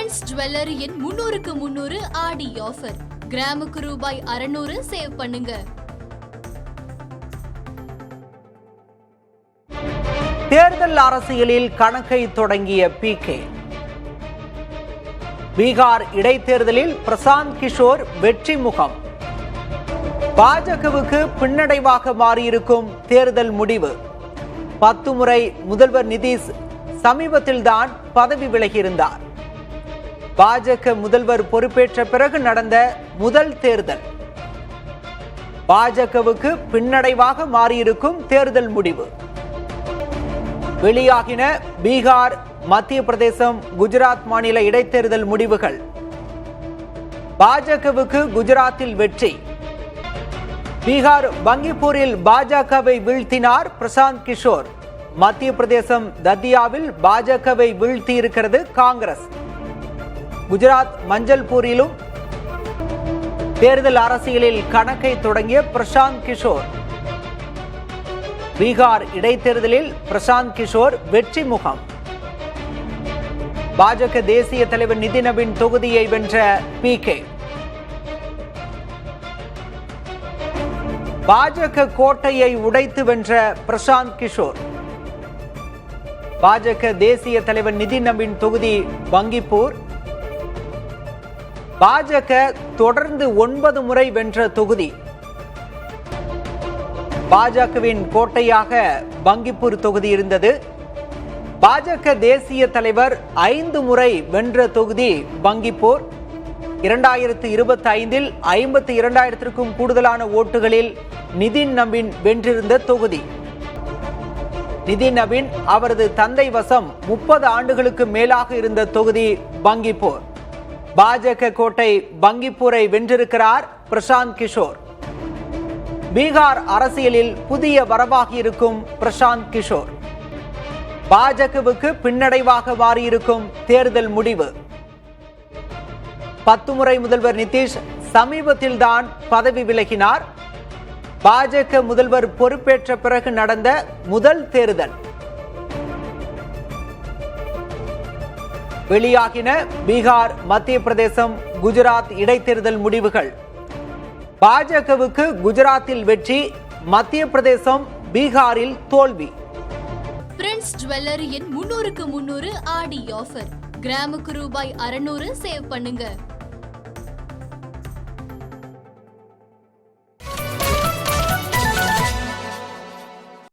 Prince ஜுவல்லரியின் 300க்கு 300 ஆடி offer. கிராமுக்கு ரூபாய் 600 சேவ் பண்ணுங்க. தேர்தல் அரசியலில் கணக்கை தொடங்கிய PK. பீகார் இடைத்தேர்தலில் பிரசாந்த் கிஷோர் வெற்றி முகம். பாஜகவுக்கு பின்னடைவாக மாறியிருக்கும் தேர்தல் முடிவு. 10 முறை முதல்வர் நிதிஷ் சமீபத்தில்தான் பதவி விலகியிருந்தார். பாஜக முதல்வர் பொறுப்பேற்ற பிறகு நடந்த முதல் தேர்தல். பாஜகவுக்கு பின்னடைவாக மாறியிருக்கும் தேர்தல் முடிவு. வெளியாகின பீகார், மத்திய பிரதேசம், குஜராத் மாநில இடைத்தேர்தல் முடிவுகள். பாஜகவுக்கு குஜராத்தில் வெற்றி. பீகார் பங்கிப்பூரில் பாஜகவை வீழ்த்தினார் பிரசாந்த் கிஷோர். மத்திய பிரதேசம் தத்தியாவில் பாஜகவை வீழ்த்தியிருக்கிறது காங்கிரஸ். குஜராத் மஞ்சள்பூரிலும் தேர்தல் அரசியலில் கணக்கை தொடங்கிய பிரசாந்த் கிஷோர். பீகார் இடைத்தேர்தலில் பிரசாந்த் கிஷோர் வெற்றி முகம். பாஜக தேசிய தலைவர் நிதின் தொகுதியை வென்ற PK. பாஜக கோட்டையை உடைத்து வென்ற பிரசாந்த் கிஷோர். பாஜக தேசிய தலைவர் நிதின் தொகுதி பங்கிப்பூர். பாஜக தொடர்ந்து 9 முறை வென்ற தொகுதி. பாஜகவின் கோட்டையாக பங்கிப்பூர் தொகுதி இருந்தது. பாஜக தேசிய தலைவர் 5 முறை வென்ற தொகுதி பங்கிப்பூர். 2025இல் 52,000க்கும் கூடுதலான ஓட்டுகளில் நிதின் நவீன் வென்றிருந்த தொகுதி. நிதின் நவீன் அவரது தந்தை வசம் 30 ஆண்டுகளுக்கு மேலாக இருந்த தொகுதி பங்கிப்பூர். பாஜக கோட்டை பங்கிப்பூரை வென்றிருக்கிறார் பிரசாந்த் கிஷோர். பீகார் அரசியலில் புதிய வரவாகி இருக்கும் பிரசாந்த் கிஷோர். பாஜகவுக்கு பின்னடைவாக மாறியிருக்கும் தேர்தல் முடிவு. 10 முறை முதல்வர் நிதிஷ் சமீபத்தில்தான் பதவி விலகினார். பாஜக முதல்வர் பொறுப்பேற்ற பிறகு நடந்த முதல் தேர்தல். வெளியாகின பீகார், மத்திய பிரதேசம், குஜராத் இடைத்தேர்தல் முடிவுகள். பாஜகவுக்கு குஜராத்தில் வெற்றி, மத்திய பிரதேசம், பீகாரில் தோல்வி. பிரின்ஸ் ஜுவல்லரியின் 300க்கு 300 ஆடி ஆஃபர். கிராமுக்கு ரூபாய் 600 சேவ் பண்ணுங்க.